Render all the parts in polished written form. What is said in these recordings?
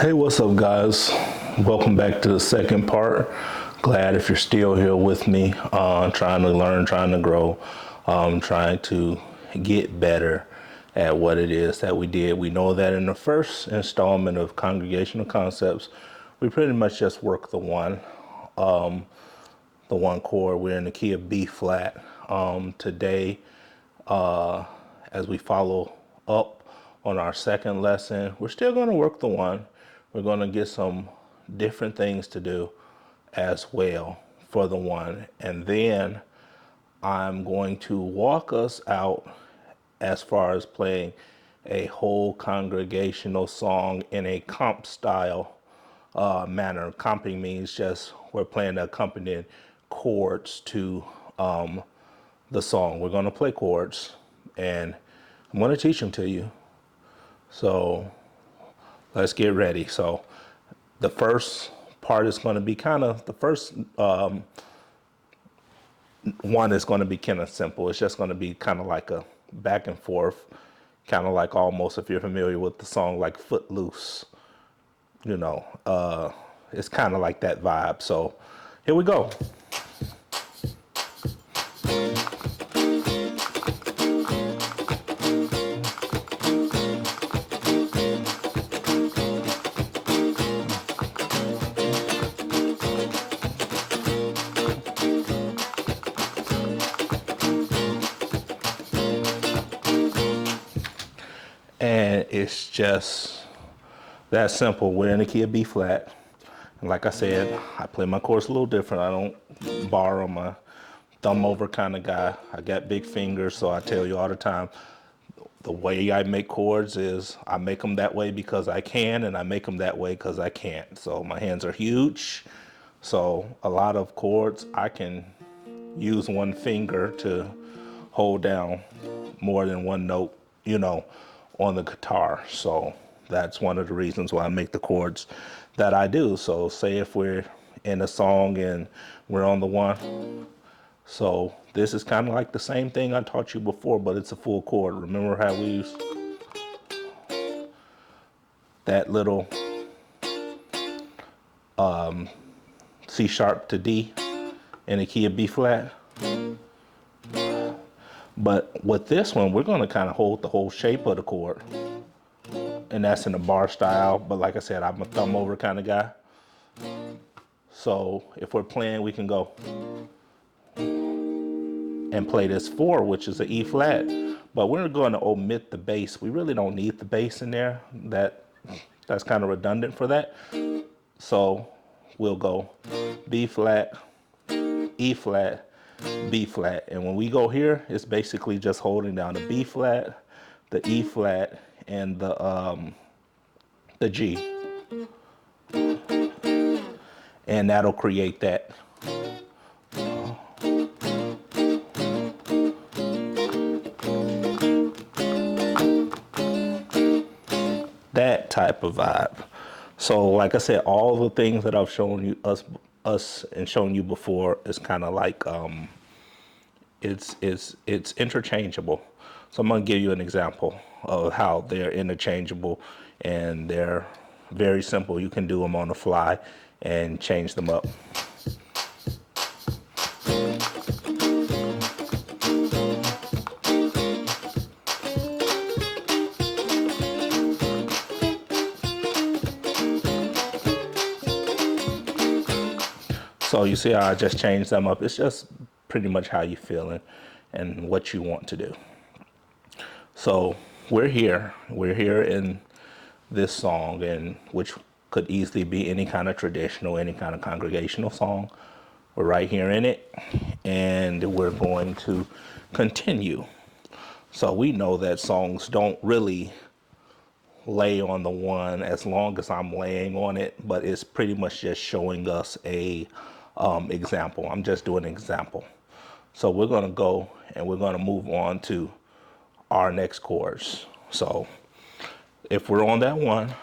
Hey, what's up, guys? Welcome back to the second part. Glad if you're still here with me, trying to learn, trying to grow, trying to get better at what it is that we did. We know that in the first installment of Congregational Concepts, we pretty much just worked the one chord. We're in the key of B flat. Today, as we follow up on our second lesson, we're still going to work the one. We're going to get some different things to do as well for the one. And then I'm going to walk us out as far as playing a whole congregational song in a comp style manner. Comping means just we're playing the accompanying chords to the song. We're going to play chords and I'm going to teach them to you. So let's get ready. So the first part is going to be kind of, the first one is going to be kind of simple. It's just going to be kind of like a back and forth, kind of like almost, if you're familiar with the song like Footloose, it's kind of like that vibe. So here we go. And it's just that simple. We're in the key of B flat. And like I said, I play my chords a little different. I don't borrow my thumb over kind of guy. I got big fingers, so I tell you all the time, the way I make chords is I make them that way because I can, and I make them that way because I can't. So my hands are huge. So a lot of chords, I can use one finger to hold down more than one note, on the guitar. So that's one of the reasons why I make the chords that I do. So say if we're in a song and we're on the one. So this is kind of like the same thing I taught you before, but it's a full chord. Remember how we use that little C sharp to D in the key of B flat? But with this one, we're going to kind of hold the whole shape of the chord. And that's in the bar style. But like I said, I'm a thumb over kind of guy. So if we're playing, we can go and play this 4, which is an E flat. But we're going to omit the bass. We really don't need the bass in there. That's kind of redundant for that. So we'll go B flat, E flat, B flat. And when we go here, it's basically just holding down the B flat, the E flat, and the G. And that'll create that. That type of vibe. So like I said, all the things that I've shown you, us and shown you before is kind of like, it's interchangeable. So I'm going to give you an example of how they're interchangeable, and they're very simple. You can do them on the fly and change them up. So you see how I just changed them up. It's just pretty much how you're feeling and what you want to do. So we're here in this song, and which could easily be any kind of traditional, any kind of congregational song. We're right here in it, and we're going to continue. So we know that songs don't really lay on the one as long as I'm laying on it, but it's pretty much just showing us a example. I'm just doing an example. So we're going to go and we're going to move on to our next chords. So if we're on that one,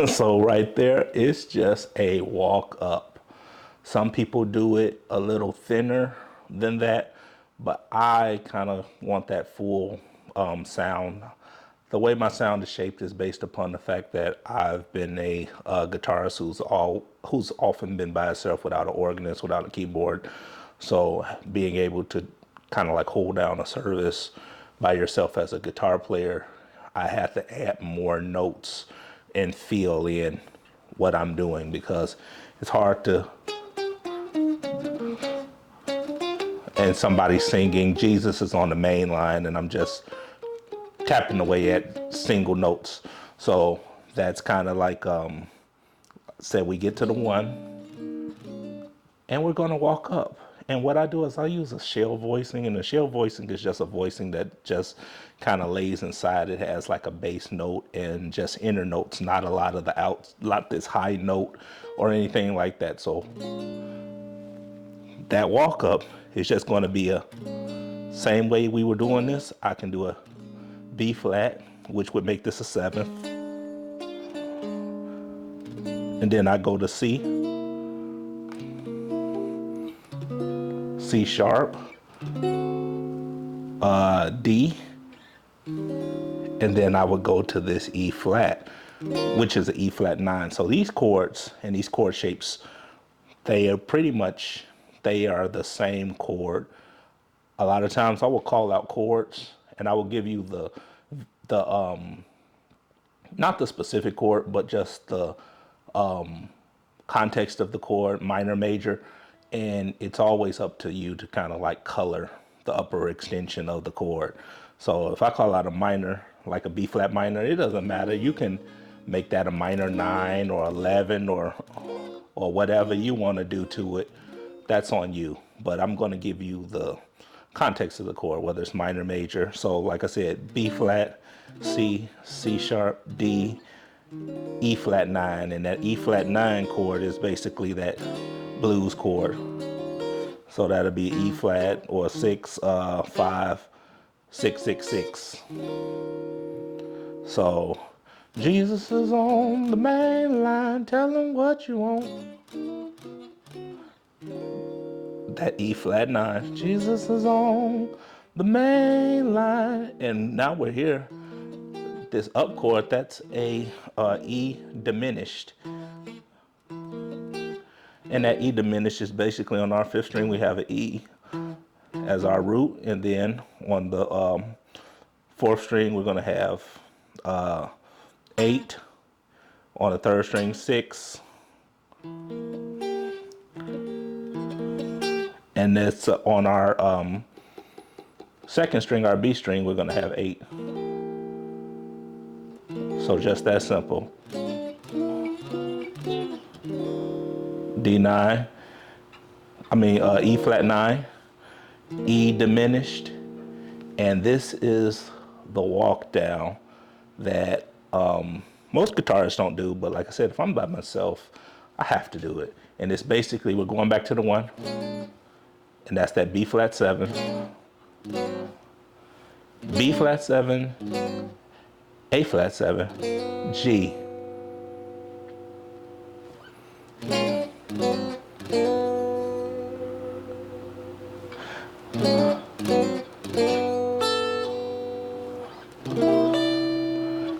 So right there, it's just a walk up. Some people do it a little thinner than that, but I kind of want that full sound. The way my sound is shaped is based upon the fact that I've been a guitarist who's often been by herself without an organist, without a keyboard. So being able to kind of like hold down a service by yourself as a guitar player, I have to add more notes and feel in what I'm doing, because it's hard to, and somebody singing Jesus is on the main line and I'm just tapping away at single notes. So that's kind of like said, we get to the one and we're going to walk up. And what I do is I use a shell voicing, and a shell voicing is just a voicing that just kind of lays inside. It has like a bass note and just inner notes, not a lot of the lot this high note or anything like that. So that walk up is just going to be a same way we were doing this. I can do a B flat, which would make this a 7th. And then I go to C, C sharp, D, and then I would go to this E flat, which is an E flat 9. So these chords and these chord shapes, they are the same chord. A lot of times I will call out chords and I will give you the not the specific chord, but just the context of the chord, minor, major, and it's always up to you to kind of like color the upper extension of the chord. So if I call out a minor, like a B flat minor, it doesn't matter. You can make that a minor 9 or 11 or whatever you want to do to it. That's on you. But I'm going to give you the context of the chord, whether it's minor, major. So like I said, B flat, C, C sharp, D, E flat 9, and that E flat 9 chord is basically that blues chord. So that'll be E flat or 6, 5, 6, 6, 6. So Jesus is on the main line, tell him what you want. That E flat 9, Jesus is on the main line, and now we're here. This up chord, that's a E diminished. And that E diminished is basically on our 5th string, we have an E as our root. And then on the 4th string, we're going to have 8. On the 3rd string, 6. And that's on our 2nd string, our B string, we're going to have 8. So just that simple. D9, E flat 9, E diminished, and this is the walk down that most guitarists don't do, but like I said, if I'm by myself, I have to do it. And it's basically, we're going back to the 1, and that's that B flat 7, B flat 7, A flat 7, G.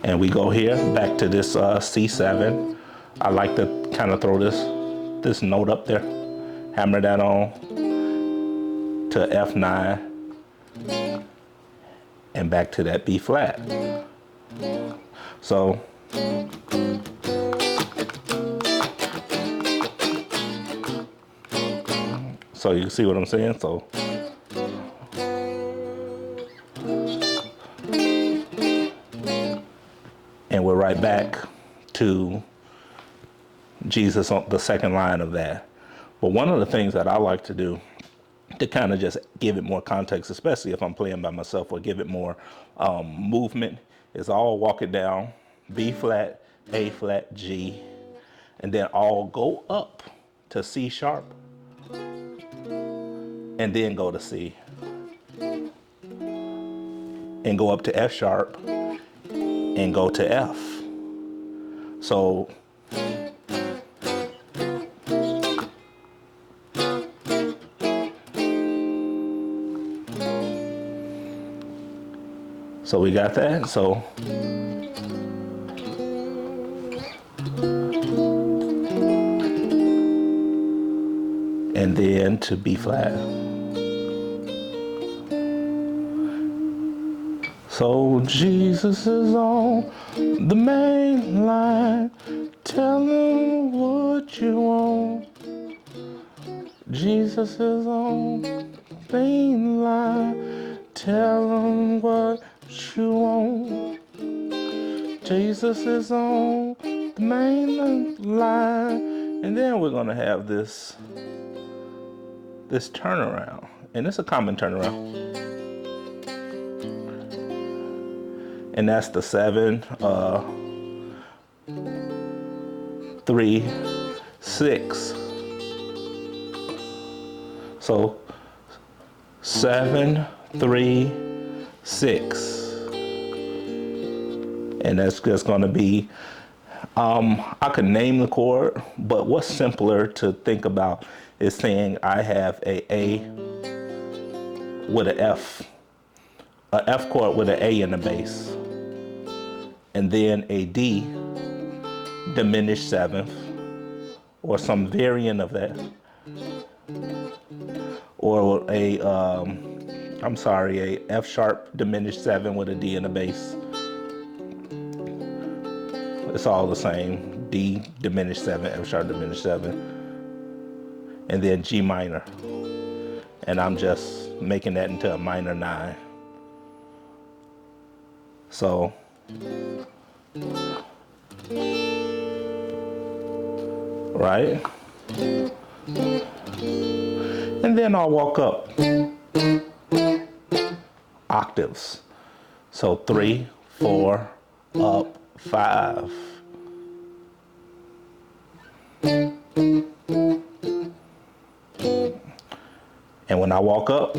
And we go here back to this C7. I like to kind of throw this note up there, hammer that on to F9, and back to that B flat. So you can see what I'm saying. So and we're right back to Jesus on the 2nd line of that. But one of the things that I like to do to kind of just give it more context, especially if I'm playing by myself, or give it more movement, is I'll walk it down, B flat, A flat, G, and then I'll go up to C sharp, and then go to C, and go up to F sharp, and go to F. So we got that. So and then to B flat. So Jesus is on the main line. Tell him what you want. Jesus is on the main line. Tell him what you want. Jesus is on the main line. And then we're going to have this turnaround. And it's a common turnaround. And that's the 7, 3, 6. So 7, 3, 6. And that's just going to be, I could name the chord, but what's simpler to think about is saying I have a with an F chord with an A in the bass, and then a D diminished seventh, or some variant of that, or a F sharp diminished 7 with a D in the bass. It's all the same. D diminished 7, F sharp diminished 7, and then G minor. And I'm just making that into a minor 9. So right? And then I'll walk up octaves. So 3, 4, up, 5. And when I walk up,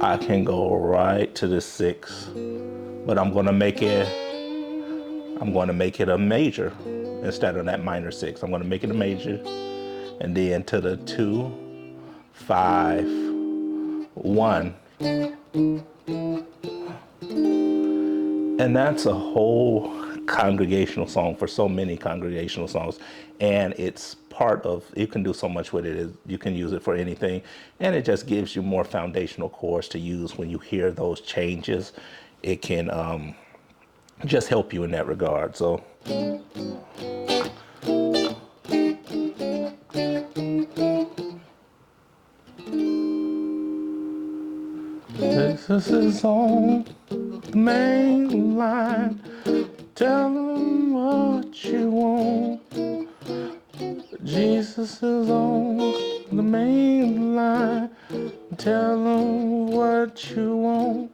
I can go right to the 6, but I'm going to make it a major instead of that minor 6. I'm going to make it a major, and then to the 2, 5, 1. And that's a whole congregational song for so many congregational songs. And it's part of, you can do so much with it. You can use it for anything. And it just gives you more foundational chords to use when you hear those changes. It can just help you in that regard. So Jesus is on the main line. Tell him what you want. Jesus is on the main line. Tell him what you want.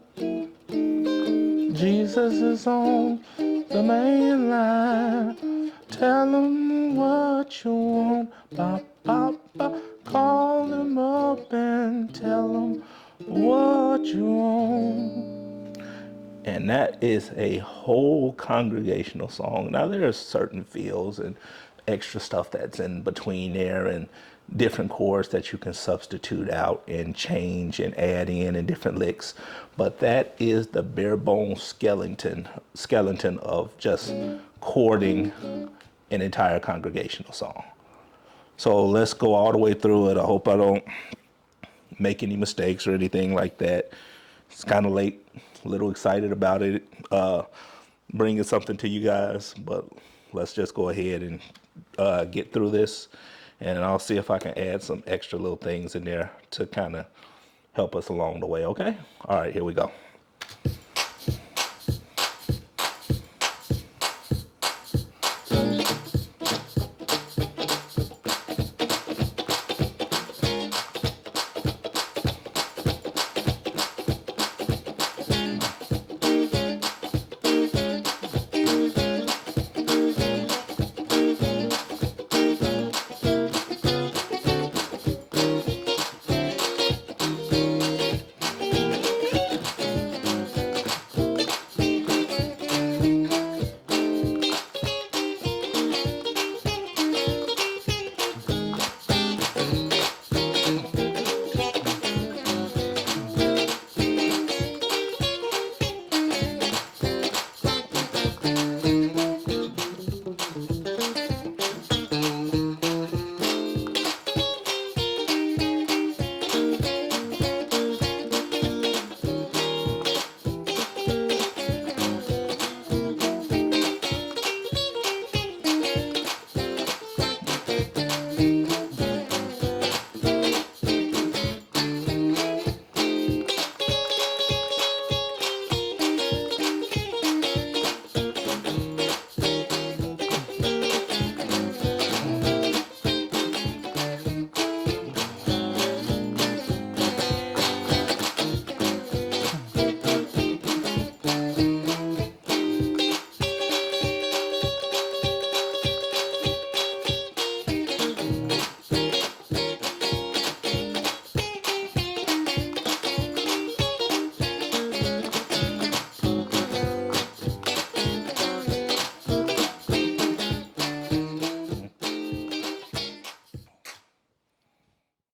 Jesus is on the main line. Tell him what you want. Ba, ba, ba. Call him up and tell him what you want. And that is a whole congregational song. Now there are certain feels and extra stuff that's in between there and different chords that you can substitute out and change and add in and different licks. But that is the bare bones skeleton of just chording an entire congregational song. So let's go all the way through it. I hope I don't make any mistakes or anything like that. It's kind of late, a little excited about it, bringing something to you guys, but let's just go ahead and get through this, and I'll see if I can add some extra little things in there to kind of help us along the way, okay? All right, here we go.